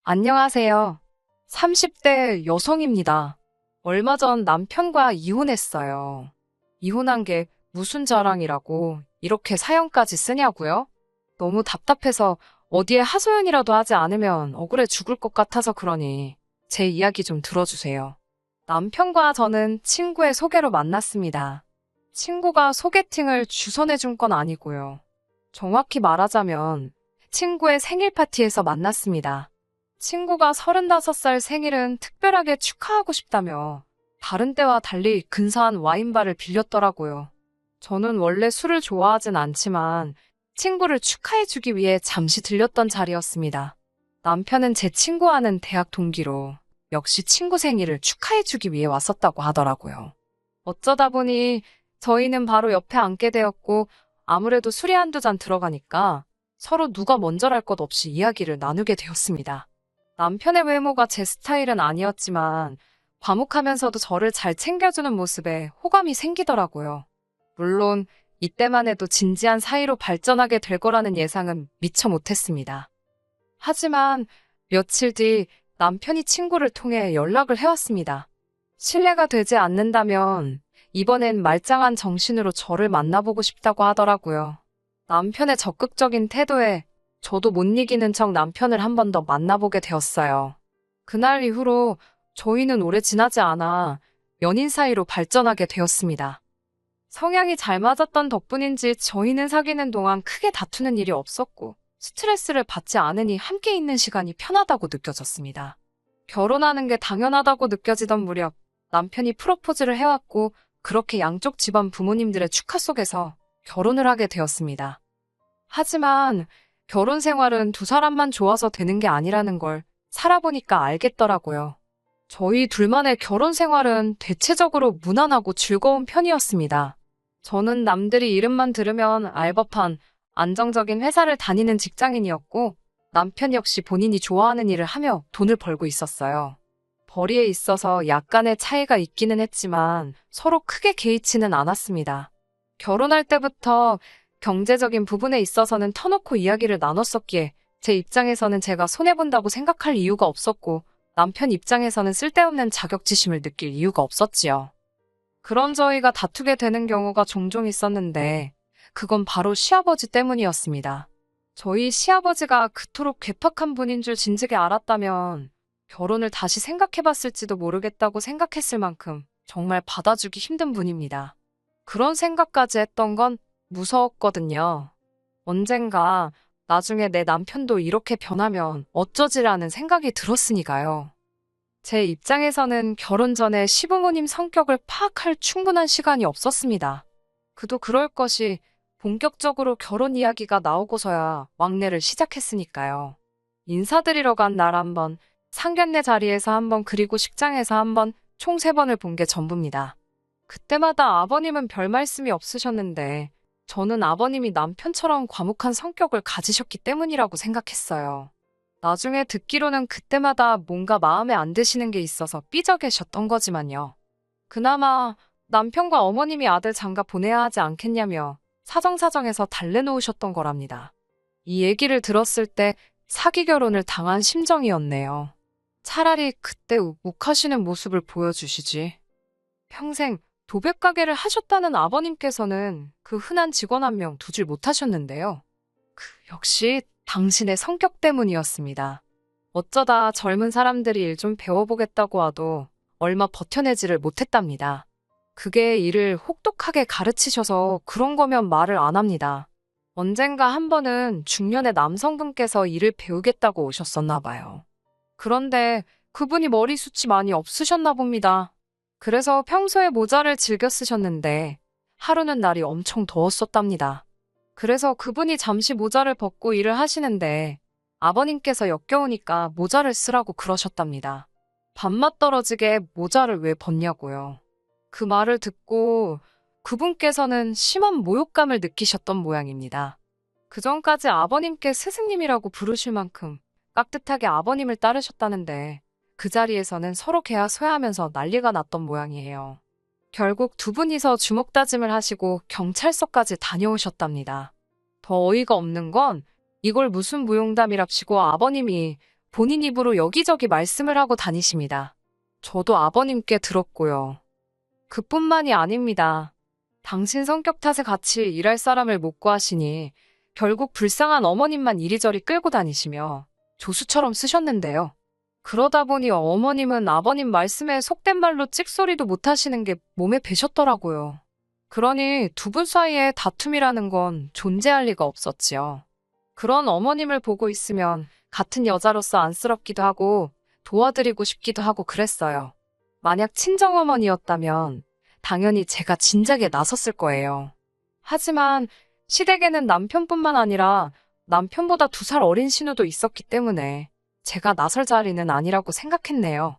안녕하세요. 30대 여성입니다. 얼마 전 남편과 이혼했어요. 이혼한 게 무슨 자랑이라고 이렇게 사연까지 쓰냐고요? 너무 답답해서 어디에 하소연이라도 하지 않으면 억울해 죽을 것 같아서 그러니 제 이야기 좀 들어주세요. 남편과 저는 친구의 소개로 만났습니다. 친구가 소개팅을 주선해준 건 아니고요. 정확히 말하자면 친구의 생일 파티에서 만났습니다. 친구가 35살 생일은 특별하게 축하하고 싶다며 다른 때와 달리 근사한 와인바를 빌렸더라고요. 저는 원래 술을 좋아하진 않지만 친구를 축하해주기 위해 잠시 들렸던 자리였습니다. 남편은 제 친구와는 대학 동기로 역시 친구 생일을 축하해주기 위해 왔었다고 하더라고요. 어쩌다 보니 저희는 바로 옆에 앉게 되었고 아무래도 술이 한두 잔 들어가니까 서로 누가 먼저랄 것 없이 이야기를 나누게 되었습니다. 남편의 외모가 제 스타일은 아니었지만 과묵하면서도 저를 잘 챙겨주는 모습에 호감이 생기더라고요. 물론 이때만 해도 진지한 사이로 발전하게 될 거라는 예상은 미처 못했습니다. 하지만 며칠 뒤 남편이 친구를 통해 연락을 해왔습니다. 신뢰가 되지 않는다면 이번엔 말짱한 정신으로 저를 만나보고 싶다고 하더라고요. 남편의 적극적인 태도에 저도 못 이기는 척 남편을 한 번 더 만나보게 되었어요. 그날 이후로 저희는 오래 지나지 않아 연인 사이로 발전하게 되었습니다. 성향이 잘 맞았던 덕분인지 저희는 사귀는 동안 크게 다투는 일이 없었고 스트레스를 받지 않으니 함께 있는 시간이 편하다고 느껴졌습니다. 결혼하는 게 당연하다고 느껴지던 무렵 남편이 프로포즈를 해왔고 그렇게 양쪽 집안 부모님들의 축하 속에서 결혼을 하게 되었습니다. 하지만 결혼 생활은 두 사람만 좋아서 되는 게 아니라는 걸 살아보니까 알겠더라고요. 저희 둘만의 결혼 생활은 대체적으로 무난하고 즐거운 편이었습니다. 저는 남들이 이름만 들으면 알 법한 안정적인 회사를 다니는 직장인이었고 남편 역시 본인이 좋아하는 일을 하며 돈을 벌고 있었어요. 벌이에 있어서 약간의 차이가 있기는 했지만 서로 크게 개의치는 않았습니다. 결혼할 때부터 경제적인 부분에 있어서는 터놓고 이야기를 나눴었기에 제 입장에서는 제가 손해본다고 생각할 이유가 없었고 남편 입장에서는 쓸데없는 자격지심을 느낄 이유가 없었지요. 그런 저희가 다투게 되는 경우가 종종 있었는데 그건 바로 시아버지 때문이었습니다. 저희 시아버지가 그토록 괴팍한 분인 줄 진즉에 알았다면 결혼을 다시 생각해봤을지도 모르겠다고 생각했을 만큼 정말 받아주기 힘든 분입니다. 그런 생각까지 했던 건 무서웠거든요. 언젠가 나중에 내 남편도 이렇게 변하면 어쩌지라는 생각이 들었으니까요. 제 입장에서는 결혼 전에 시부모님 성격을 파악할 충분한 시간이 없었습니다. 그도 그럴 것이 본격적으로 결혼 이야기가 나오고서야 왕래를 시작했으니까요. 인사드리러 간 날 한 번, 상견례 자리에서 한 번, 그리고 식장에서 한 번, 총 3번을 본 게 전부입니다. 그때마다 아버님은 별 말씀이 없으셨는데 저는 아버님이 남편처럼 과묵한 성격을 가지셨기 때문이라고 생각했어요. 나중에 듣기로는 그때마다 뭔가 마음에 안 드시는 게 있어서 삐져 계셨던 거지만요. 그나마 남편과 어머님이 아들 장가 보내야 하지 않겠냐며 사정사정해서 달래놓으셨던 거랍니다. 이 얘기를 들었을 때 사기 결혼을 당한 심정이었네요. 차라리 그때 욱하시는 모습을 보여주시지. 평생 도백 가게를 하셨다는 아버님께서는 그 흔한 직원 한 명 두질 못하셨는데요. 역시 당신의 성격 때문이었습니다. 어쩌다 젊은 사람들이 일 좀 배워보겠다고 와도 얼마 버텨내지를 못했답니다. 그게 일을 혹독하게 가르치셔서 그런 거면 말을 안 합니다. 언젠가 한 번은 중년의 남성분께서 일을 배우겠다고 오셨었나 봐요. 그런데 그분이 머리숱이 많이 없으셨나 봅니다. 그래서 평소에 모자를 즐겨 쓰셨는데 하루는 날이 엄청 더웠었답니다. 그래서 그분이 잠시 모자를 벗고 일을 하시는데 아버님께서 역겨우니까 모자를 쓰라고 그러셨답니다. 밥맛 떨어지게 모자를 왜 벗냐고요. 그 말을 듣고 그분께서는 심한 모욕감을 느끼셨던 모양입니다. 그전까지 아버님께 스승님이라고 부르실 만큼 깍듯하게 아버님을 따르셨다는데 그 자리에서는 서로 개하소야하면서 난리가 났던 모양이에요. 결국 두 분이서 주먹다짐을 하시고 경찰서까지 다녀오셨답니다. 더 어이가 없는 건 이걸 무슨 무용담이랍시고 아버님이 본인 입으로 여기저기 말씀을 하고 다니십니다. 저도 아버님께 들었고요. 그뿐만이 아닙니다. 당신 성격 탓에 같이 일할 사람을 못 구하시니 결국 불쌍한 어머님만 이리저리 끌고 다니시며 조수처럼 쓰셨는데요. 그러다 보니 어머님은 아버님 말씀에 속된 말로 찍소리도 못 하시는 게 몸에 배셨더라고요. 그러니 두 분 사이에 다툼이라는 건 존재할 리가 없었지요. 그런 어머님을 보고 있으면 같은 여자로서 안쓰럽기도 하고 도와드리고 싶기도 하고 그랬어요. 만약 친정어머니였다면 당연히 제가 진작에 나섰을 거예요. 하지만 시댁에는 남편뿐만 아니라 남편보다 2살 어린 신우도 있었기 때문에 제가 나설 자리는 아니라고 생각했네요.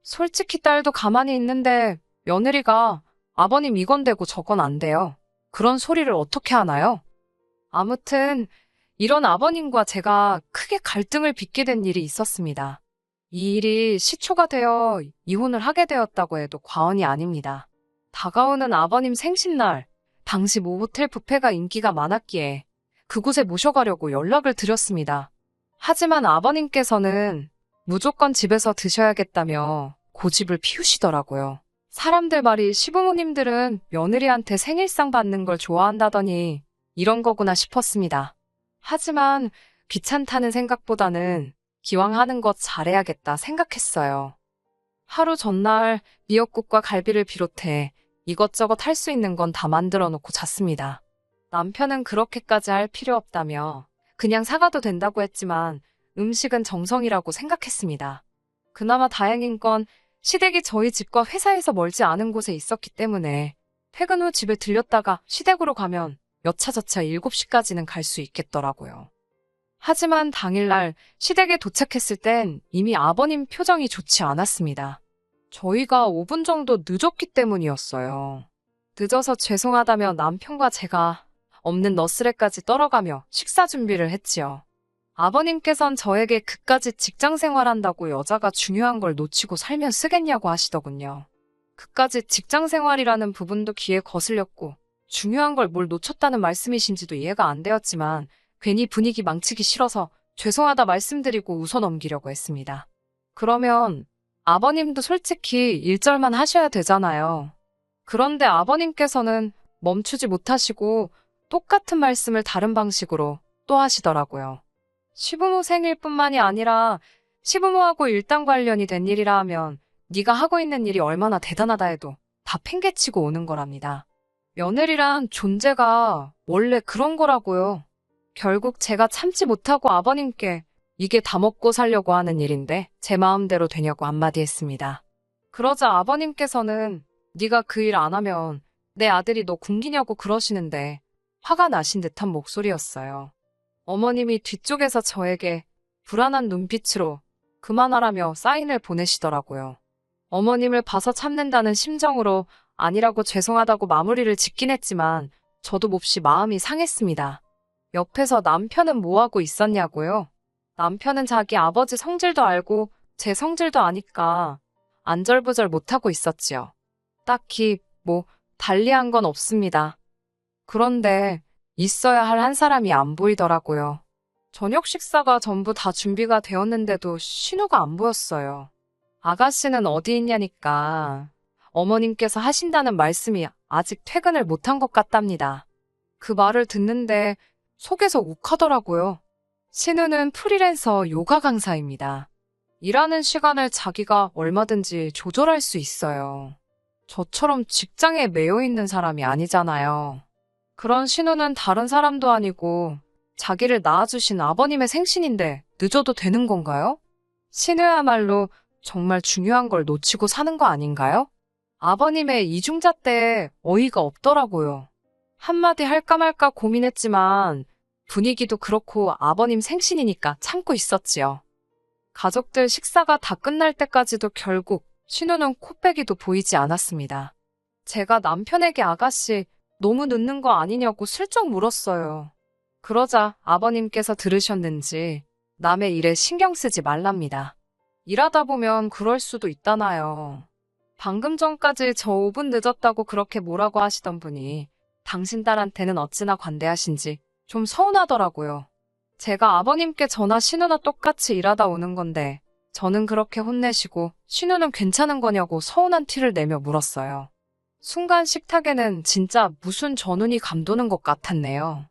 솔직히 딸도 가만히 있는데 며느리가 아버님 이건 되고 저건 안 돼요. 그런 소리를 어떻게 하나요? 아무튼 이런 아버님과 제가 크게 갈등을 빚게 된 일이 있었습니다. 이 일이 시초가 되어 이혼을 하게 되었다고 해도 과언이 아닙니다. 다가오는 아버님 생신날, 당시 모호텔 뷔페가 인기가 많았기에 그곳에 모셔가려고 연락을 드렸습니다. 하지만 아버님께서는 무조건 집에서 드셔야겠다며 고집을 피우시더라고요. 사람들 말이 시부모님들은 며느리한테 생일상 받는 걸 좋아한다더니 이런 거구나 싶었습니다. 하지만 귀찮다는 생각보다는 기왕 하는 것 잘해야겠다 생각했어요. 하루 전날 미역국과 갈비를 비롯해 이것저것 할 수 있는 건 다 만들어 놓고 잤습니다. 남편은 그렇게까지 할 필요 없다며 그냥 사가도 된다고 했지만 음식은 정성이라고 생각했습니다. 그나마 다행인 건 시댁이 저희 집과 회사에서 멀지 않은 곳에 있었기 때문에 퇴근 후 집에 들렸다가 시댁으로 가면 여차저차 7시까지는 갈 수 있겠더라고요. 하지만 당일날 시댁에 도착했을 땐 이미 아버님 표정이 좋지 않았습니다. 저희가 5분 정도 늦었기 때문이었어요. 늦어서 죄송하다며 남편과 제가 없는 너스레까지 떨어가며 식사 준비를 했지요. 아버님께선 저에게 그까짓 직장 생활한다고 여자가 중요한 걸 놓치고 살면 쓰겠냐고 하시더군요. 그까짓 직장 생활이라는 부분도 귀에 거슬렸고 중요한 걸 뭘 놓쳤다는 말씀이신지도 이해가 안 되었지만 괜히 분위기 망치기 싫어서 죄송하다 말씀드리고 웃어 넘기려고 했습니다. 그러면 아버님도 솔직히 1절만 하셔야 되잖아요. 그런데 아버님께서는 멈추지 못하시고 똑같은 말씀을 다른 방식으로 또 하시더라고요. 시부모 생일뿐만이 아니라 시부모하고 일당 관련이 된 일이라 하면 네가 하고 있는 일이 얼마나 대단하다 해도 다 팽개치고 오는 거랍니다. 며느리란 존재가 원래 그런 거라고요. 결국 제가 참지 못하고 아버님께 이게 다 먹고 살려고 하는 일인데 제 마음대로 되냐고 한마디 했습니다. 그러자 아버님께서는 네가 그 일 안 하면 내 아들이 너 굶기냐고 그러시는데 화가 나신 듯한 목소리였어요. 어머님이 뒤쪽에서 저에게 불안한 눈빛으로 그만하라며 사인을 보내시더라고요. 어머님을 봐서 참는다는 심정으로 아니라고 죄송하다고 마무리를 짓긴 했지만 저도 몹시 마음이 상했습니다. 옆에서 남편은 뭐하고 있었냐고요? 남편은 자기 아버지 성질도 알고 제 성질도 아니까 안절부절 못하고 있었지요. 딱히 달리한 건 없습니다. 그런데 있어야 할 한 사람이 안 보이더라고요. 저녁 식사가 전부 다 준비가 되었는데도 신우가 안 보였어요. 아가씨는 어디 있냐니까 어머님께서 하신다는 말씀이 아직 퇴근을 못한 것 같답니다. 그 말을 듣는데 속에서 욱하더라고요. 신우는 프리랜서 요가 강사입니다. 일하는 시간을 자기가 얼마든지 조절할 수 있어요. 저처럼 직장에 매여 있는 사람이 아니잖아요. 그런 신우는 다른 사람도 아니고 자기를 낳아주신 아버님의 생신인데 늦어도 되는 건가요? 신우야말로 정말 중요한 걸 놓치고 사는 거 아닌가요? 아버님의 이중자 때 어이가 없더라고요. 한마디 할까 말까 고민했지만 분위기도 그렇고 아버님 생신이니까 참고 있었지요. 가족들 식사가 다 끝날 때까지도 결국 신우는 코빼기도 보이지 않았습니다. 제가 남편에게 아가씨 너무 늦는 거 아니냐고 슬쩍 물었어요. 그러자 아버님께서 들으셨는지 남의 일에 신경 쓰지 말랍니다. 일하다 보면 그럴 수도 있다나요. 방금 전까지 저 5분 늦었다고 그렇게 뭐라고 하시던 분이 당신 딸한테는 어찌나 관대하신지 좀 서운하더라고요. 제가 아버님께 저나 신우나 똑같이 일하다 오는 건데 저는 그렇게 혼내시고 신우는 괜찮은 거냐고 서운한 티를 내며 물었어요. 순간 식탁에는 진짜 무슨 전운이 감도는 것 같았네요.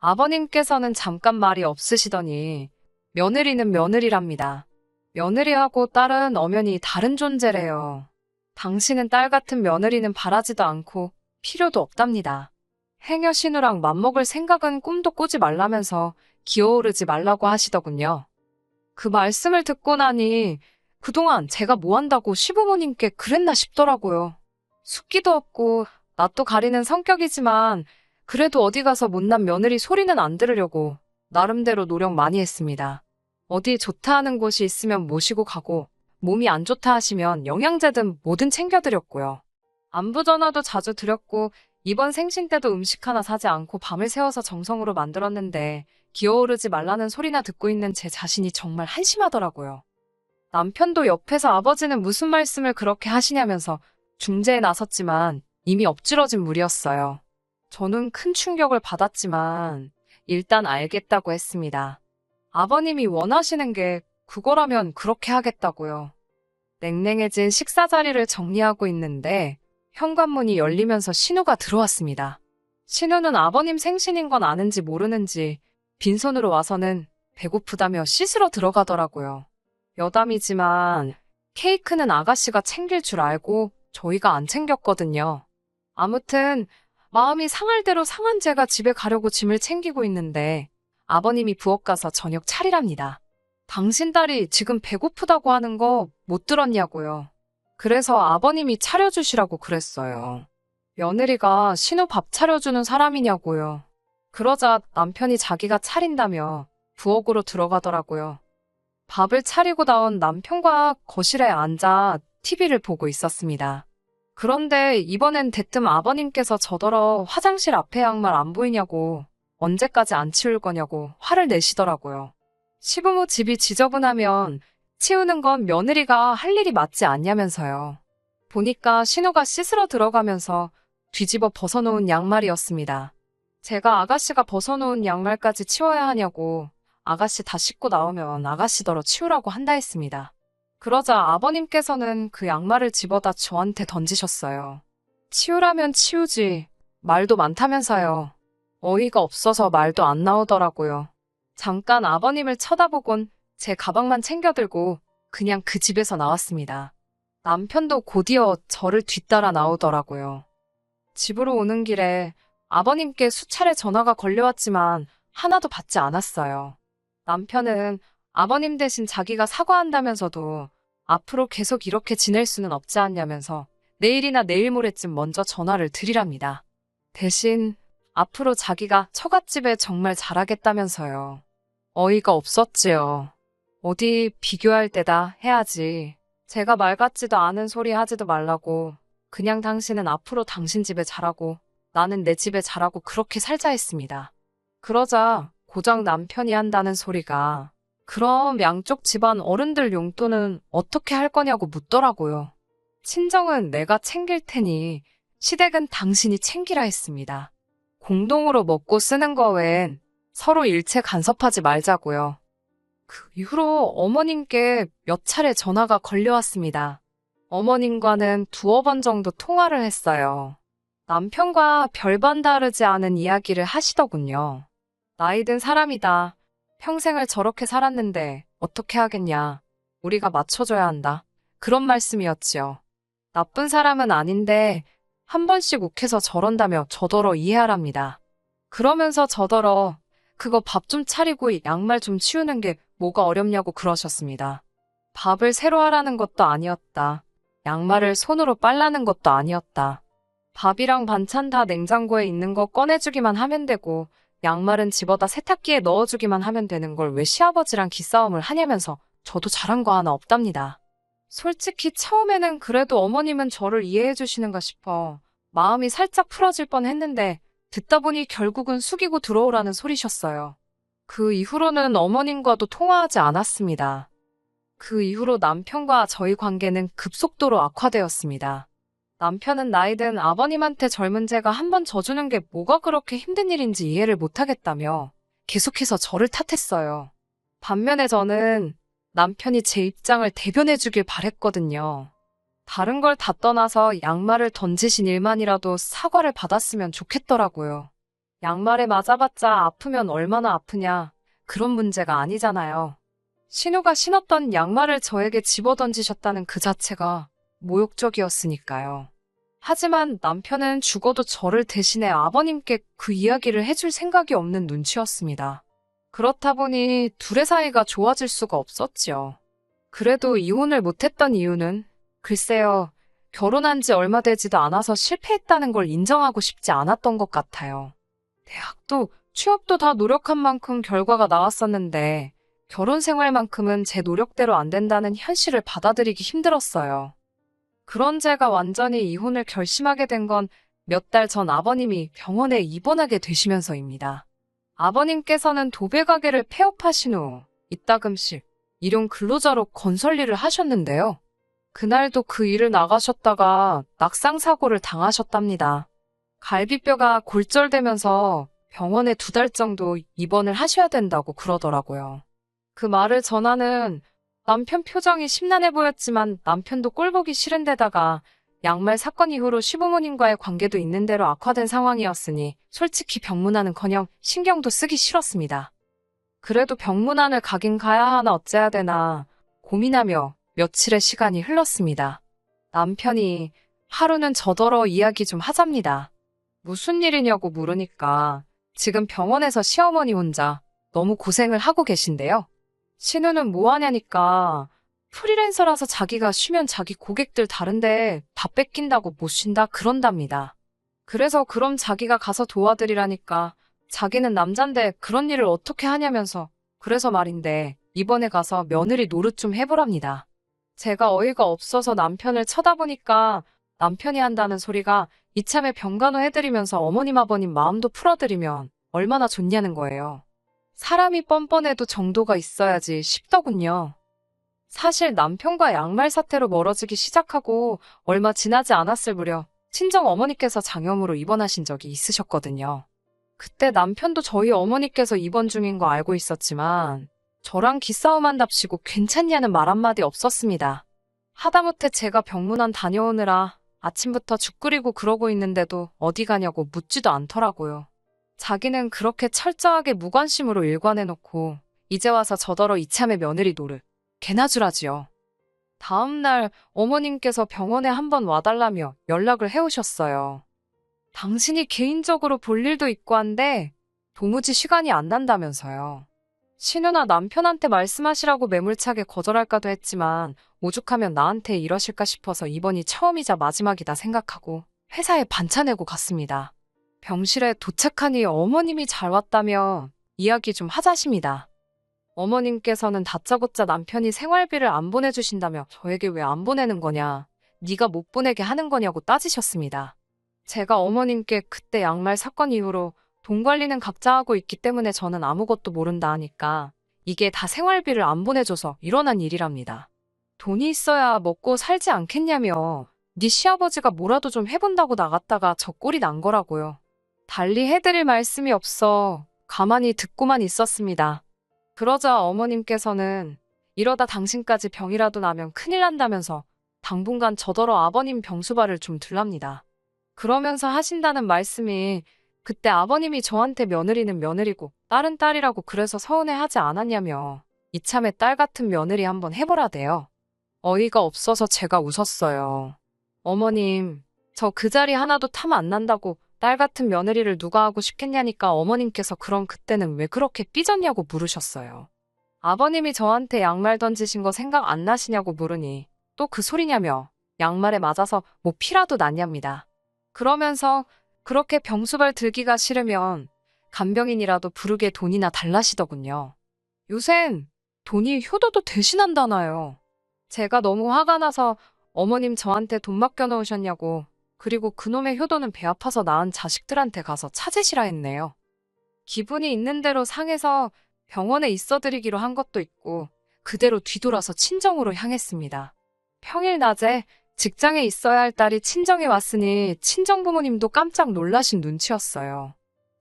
아버님께서는 잠깐 말이 없으시더니 며느리는 며느리랍니다. 며느리하고 딸은 엄연히 다른 존재래요. 당신은 딸 같은 며느리는 바라지도 않고 필요도 없답니다. 행여 신우랑 맘먹을 생각은 꿈도 꾸지 말라면서 기어오르지 말라고 하시더군요. 그 말씀을 듣고 나니 그동안 제가 뭐 한다고 시부모님께 그랬나 싶더라고요. 숫기도 없고 낯도 가리는 성격이지만 그래도 어디 가서 못난 며느리 소리는 안 들으려고 나름대로 노력 많이 했습니다. 어디 좋다 하는 곳이 있으면 모시고 가고 몸이 안 좋다 하시면 영양제든 뭐든 챙겨드렸고요. 안부 전화도 자주 드렸고 이번 생신 때도 음식 하나 사지 않고 밤을 새워서 정성으로 만들었는데 기어오르지 말라는 소리나 듣고 있는 제 자신이 정말 한심하더라고요. 남편도 옆에서 아버지는 무슨 말씀을 그렇게 하시냐면서 중재에 나섰지만 이미 엎질러진 물이었어요. 저는 큰 충격을 받았지만 일단 알겠다고 했습니다. 아버님이 원하시는 게 그거라면 그렇게 하겠다고요. 냉랭해진 식사 자리를 정리하고 있는데 현관문이 열리면서 신우가 들어왔습니다. 신우는 아버님 생신인 건 아는지 모르는지 빈손으로 와서는 배고프다며 씻으러 들어가더라고요. 여담이지만 케이크는 아가씨가 챙길 줄 알고 저희가 안 챙겼거든요. 아무튼 마음이 상할 대로 상한 제가 집에 가려고 짐을 챙기고 있는데 아버님이 부엌 가서 저녁 차리랍니다. 당신 딸이 지금 배고프다고 하는 거 못 들었냐고요. 그래서 아버님이 차려주시라고 그랬어요. 며느리가 신우 밥 차려주는 사람이냐고요. 그러자 남편이 자기가 차린다며 부엌으로 들어가더라고요. 밥을 차리고 나온 남편과 거실에 앉아 TV를 보고 있었습니다. 그런데 이번엔 대뜸 아버님께서 저더러 화장실 앞에 양말 안 보이냐고 언제까지 안 치울 거냐고 화를 내시더라고요. 시부모 집이 지저분하면 치우는 건 며느리가 할 일이 맞지 않냐면서요. 보니까 신우가 씻으러 들어가면서 뒤집어 벗어놓은 양말이었습니다. 제가 아가씨가 벗어놓은 양말까지 치워야 하냐고 아가씨 다 씻고 나오면 아가씨더러 치우라고 한다 했습니다. 그러자 아버님께서는 그 양말을 집어다 저한테 던지셨어요. 치우라면 치우지 말도 많다면서요. 어이가 없어서 말도 안 나오더라고요. 잠깐 아버님을 쳐다보곤 제 가방만 챙겨들고 그냥 그 집에서 나왔습니다. 남편도 곧이어 저를 뒤따라 나오더라고요. 집으로 오는 길에 아버님께 수차례 전화가 걸려왔지만 하나도 받지 않았어요. 남편은 아버님 대신 자기가 사과한다면서도 앞으로 계속 이렇게 지낼 수는 없지 않냐면서 내일이나 내일 모레쯤 먼저 전화를 드리랍니다. 대신 앞으로 자기가 처갓집에 정말 잘하겠다면서요. 어이가 없었지요. 어디 비교할 때다 해야지. 제가 말 같지도 않은 소리 하지도 말라고 그냥 당신은 앞으로 당신 집에 잘하고 나는 내 집에 잘하고 그렇게 살자 했습니다. 그러자 고작 남편이 한다는 소리가 그럼 양쪽 집안 어른들 용돈은 어떻게 할 거냐고 묻더라고요. 친정은 내가 챙길 테니 시댁은 당신이 챙기라 했습니다. 공동으로 먹고 쓰는 거 외엔 서로 일체 간섭하지 말자고요. 그 이후로 어머님께 몇 차례 전화가 걸려왔습니다. 어머님과는 두어 번 정도 통화를 했어요. 남편과 별반 다르지 않은 이야기를 하시더군요. 나이 든 사람이다. 평생을 저렇게 살았는데 어떻게 하겠냐. 우리가 맞춰줘야 한다. 그런 말씀이었지요. 나쁜 사람은 아닌데 한 번씩 욱해서 저런다며 저더러 이해하랍니다. 그러면서 저더러 그거 밥 좀 차리고 양말 좀 치우는 게 뭐가 어렵냐고 그러셨습니다. 밥을 새로 하라는 것도 아니었다. 양말을 손으로 빨라는 것도 아니었다. 밥이랑 반찬 다 냉장고에 있는 거 꺼내주기만 하면 되고 양말은 집어다 세탁기에 넣어주기만 하면 되는 걸 왜 시아버지랑 기싸움을 하냐면서 저도 잘한 거 하나 없답니다. 솔직히 처음에는 그래도 어머님은 저를 이해해 주시는가 싶어 마음이 살짝 풀어질 뻔했는데 듣다 보니 결국은 숙이고 들어오라는 소리셨어요. 그 이후로는 어머님과도 통화하지 않았습니다. 그 이후로 남편과 저희 관계는 급속도로 악화되었습니다. 남편은 나이든 아버님한테 젊은 제가 한 번 져주는 게 뭐가 그렇게 힘든 일인지 이해를 못하겠다며 계속해서 저를 탓했어요. 반면에 저는 남편이 제 입장을 대변해주길 바랬거든요. 다른 걸 다 떠나서 양말을 던지신 일만이라도 사과를 받았으면 좋겠더라고요. 양말에 맞아봤자 아프면 얼마나 아프냐, 그런 문제가 아니잖아요. 신우가 신었던 양말을 저에게 집어던지셨다는 그 자체가 모욕적이었으니까요. 하지만 남편은 죽어도 저를 대신해 아버님께 그 이야기를 해줄 생각이 없는 눈치였습니다. 그렇다 보니 둘의 사이가 좋아질 수가 없었지요. 그래도 이혼을 못했던 이유는 글쎄요, 결혼한 지 얼마 되지도 않아서 실패했다는 걸 인정하고 싶지 않았던 것 같아요. 대학도 취업도 다 노력한 만큼 결과가 나왔었는데 결혼 생활만큼은 제 노력대로 안 된다는 현실을 받아들이기 힘들었어요. 그런 제가 완전히 이혼을 결심하게 된 건 몇 달 전 아버님이 병원에 입원하게 되시면서입니다. 아버님께서는 도배 가게를 폐업하신 후 이따금씩 일용 근로자로 건설 일을 하셨는데요. 그날도 그 일을 나가셨다가 낙상사고를 당하셨답니다. 갈비뼈가 골절되면서 병원에 2달 정도 입원을 하셔야 된다고 그러더라고요. 그 말을 전하는 남편 표정이 심란해 보였지만 남편도 꼴보기 싫은 데다가 양말 사건 이후로 시부모님과의 관계도 있는 대로 악화된 상황이었으니 솔직히 병문안은커녕 신경도 쓰기 싫었습니다. 그래도 병문안을 가긴 가야 하나 어째야 되나 고민하며 며칠의 시간이 흘렀습니다. 남편이 하루는 저더러 이야기 좀 하잡니다. 무슨 일이냐고 물으니까 지금 병원에서 시어머니 혼자 너무 고생을 하고 계신데요. 신우는 뭐 하냐니까 프리랜서라서 자기가 쉬면 자기 고객들 다른데 다 뺏긴다고 못 쉰다 그런답니다. 그래서 그럼 자기가 가서 도와드리라니까 자기는 남잔데 그런 일을 어떻게 하냐면서 그래서 말인데 이번에 가서 며느리 노릇 좀 해보랍니다. 제가 어이가 없어서 남편을 쳐다보니까 남편이 한다는 소리가 이참에 병간호 해드리면서 어머님 아버님 마음도 풀어드리면 얼마나 좋냐는 거예요. 사람이 뻔뻔해도 정도가 있어야지 싶더군요. 사실 남편과 양말 사태로 멀어지기 시작하고 얼마 지나지 않았을 무렵 친정 어머니께서 장염으로 입원하신 적이 있으셨거든요. 그때 남편도 저희 어머니께서 입원 중인 거 알고 있었지만 저랑 기싸움한답시고 괜찮냐는 말 한마디 없었습니다. 하다못해 제가 병문안 다녀오느라 아침부터 죽 끓이고 그러고 있는데도 어디 가냐고 묻지도 않더라고요. 자기는 그렇게 철저하게 무관심으로 일관해놓고 이제 와서 저더러 이참에 며느리 노릇 개나 주라지요. 다음날 어머님께서 병원에 한번 와달라며 연락을 해오셨어요. 당신이 개인적으로 볼 일도 있고 한데 도무지 시간이 안 난다면서요. 신우나 남편한테 말씀하시라고 매몰차게 거절할까도 했지만 오죽하면 나한테 이러실까 싶어서 이번이 처음이자 마지막이다 생각하고 회사에 반차 내고 갔습니다. 병실에 도착하니 어머님이 잘 왔다며 이야기 좀 하자십니다. 어머님께서는 다짜고짜 남편이 생활비를 안 보내주신다며 저에게 왜 안 보내는 거냐, 네가 못 보내게 하는 거냐고 따지셨습니다. 제가 어머님께 그때 양말 사건 이후로 돈 관리는 각자 하고 있기 때문에 저는 아무것도 모른다 하니까 이게 다 생활비를 안 보내줘서 일어난 일이랍니다. 돈이 있어야 먹고 살지 않겠냐며 네 시아버지가 뭐라도 좀 해본다고 나갔다가 저 꼴이 난 거라고요. 달리 해드릴 말씀이 없어 가만히 듣고만 있었습니다. 그러자 어머님께서는 이러다 당신까지 병이라도 나면 큰일 난다면서 당분간 저더러 아버님 병수발을 좀 둘랍니다. 그러면서 하신다는 말씀이 그때 아버님이 저한테 며느리는 며느리고 딸은 딸이라고 그래서 서운해하지 않았냐며 이참에 딸 같은 며느리 한번 해보라대요. 어이가 없어서 제가 웃었어요. 어머님, 저 그 자리 하나도 탐 안 난다고 딸 같은 며느리를 누가 하고 싶겠냐니까 어머님께서 그럼 그때는 왜 그렇게 삐졌냐고 물으셨어요. 아버님이 저한테 양말 던지신 거 생각 안 나시냐고 물으니 또 그 소리냐며 양말에 맞아서 뭐 피라도 났냐입니다. 그러면서 그렇게 병수발 들기가 싫으면 간병인이라도 부르게 돈이나 달라시더군요. 요샌 돈이 효도도 대신한다나요. 제가 너무 화가 나서 어머님 저한테 돈 맡겨놓으셨냐고, 그리고 그놈의 효도는 배 아파서 낳은 자식들한테 가서 찾으시라 했네요. 기분이 있는 대로 상해서 병원에 있어드리기로 한 것도 있고 그대로 뒤돌아서 친정으로 향했습니다. 평일 낮에 직장에 있어야 할 딸이 친정에 왔으니 친정부모님도 깜짝 놀라신 눈치였어요.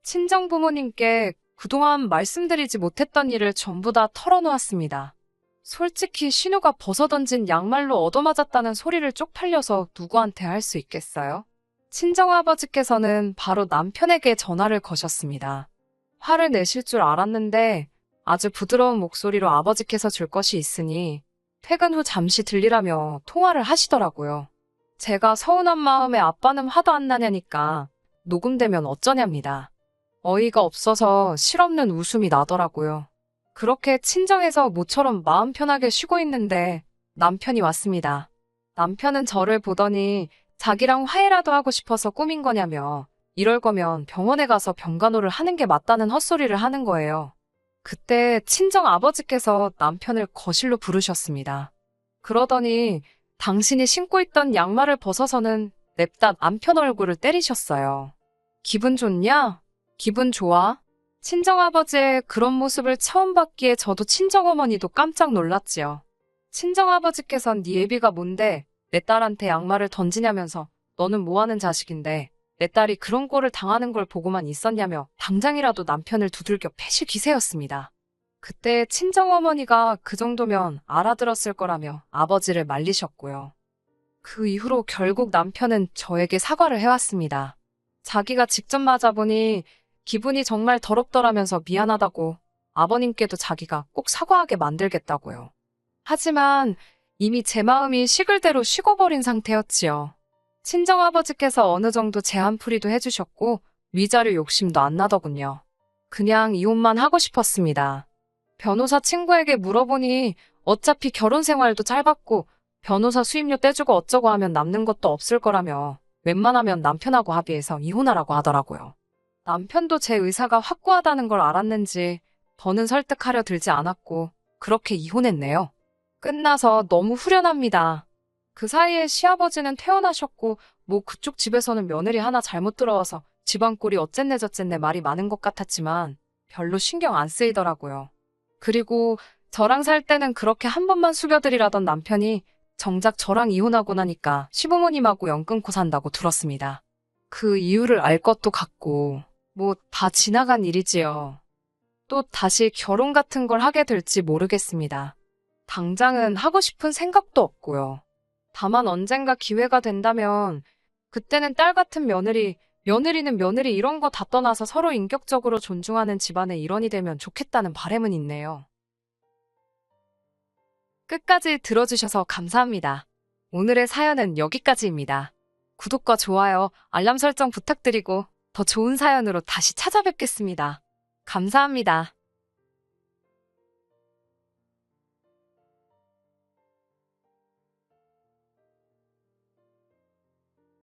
친정부모님께 그동안 말씀드리지 못했던 일을 전부 다 털어놓았습니다. 솔직히 신우가 벗어던진 양말로 얻어맞았다는 소리를 쪽팔려서 누구한테 할 수 있겠어요? 친정아버지께서는 바로 남편에게 전화를 거셨습니다. 화를 내실 줄 알았는데 아주 부드러운 목소리로 아버지께서 줄 것이 있으니 퇴근 후 잠시 들리라며 통화를 하시더라고요. 제가 서운한 마음에 아빠는 화도 안 나냐니까 녹음되면 어쩌냐입니다. 어이가 없어서 실없는 웃음이 나더라고요. 그렇게 친정에서 모처럼 마음 편하게 쉬고 있는데 남편이 왔습니다. 남편은 저를 보더니 자기랑 화해라도 하고 싶어서 꾸민 거냐며 이럴 거면 병원에 가서 병간호를 하는 게 맞다는 헛소리를 하는 거예요. 그때 친정 아버지께서 남편을 거실로 부르셨습니다. 그러더니 당신이 신고 있던 양말을 벗어서는 냅다 남편 얼굴을 때리셨어요. 기분 좋냐? 기분 좋아? 친정아버지의 그런 모습을 처음 봤기에 저도 친정어머니도 깜짝 놀랐지요. 친정아버지께선 네 애비가 뭔데 내 딸한테 양말을 던지냐면서 너는 뭐하는 자식인데 내 딸이 그런 꼴을 당하는 걸 보고만 있었냐며 당장이라도 남편을 두들겨 패실 기세였습니다. 그때 친정어머니가 그 정도면 알아들었을 거라며 아버지를 말리셨고요. 그 이후로 결국 남편은 저에게 사과를 해왔습니다. 자기가 직접 맞아보니 기분이 정말 더럽더라면서 미안하다고 아버님께도 자기가 꼭 사과하게 만들겠다고요. 하지만 이미 제 마음이 식을 대로 식어버린 상태였지요. 친정아버지께서 어느 정도 제한풀이도 해주셨고 위자료 욕심도 안 나더군요. 그냥 이혼만 하고 싶었습니다. 변호사 친구에게 물어보니 어차피 결혼 생활도 짧았고 변호사 수임료 떼주고 어쩌고 하면 남는 것도 없을 거라며 웬만하면 남편하고 합의해서 이혼하라고 하더라고요. 남편도 제 의사가 확고하다는 걸 알았는지 더는 설득하려 들지 않았고 그렇게 이혼했네요. 끝나서 너무 후련합니다. 그 사이에 시아버지는 퇴원하셨고 뭐 그쪽 집에서는 며느리 하나 잘못 들어와서 집안 꼴이 어쨌네 저쨌네 말이 많은 것 같았지만 별로 신경 안 쓰이더라고요. 그리고 저랑 살 때는 그렇게 한 번만 숙여드리라던 남편이 정작 저랑 이혼하고 나니까 시부모님하고 연 끊고 산다고 들었습니다. 그 이유를 알 것도 같고 뭐 다 지나간 일이지요. 또 다시 결혼 같은 걸 하게 될지 모르겠습니다. 당장은 하고 싶은 생각도 없고요. 다만 언젠가 기회가 된다면 그때는 딸 같은 며느리, 며느리는 며느리 이런 거 다 떠나서 서로 인격적으로 존중하는 집안의 일원이 되면 좋겠다는 바람은 있네요. 끝까지 들어주셔서 감사합니다. 오늘의 사연은 여기까지입니다. 구독과 좋아요, 알람 설정 부탁드리고 더 좋은 사연으로 다시 찾아뵙겠습니다. 감사합니다.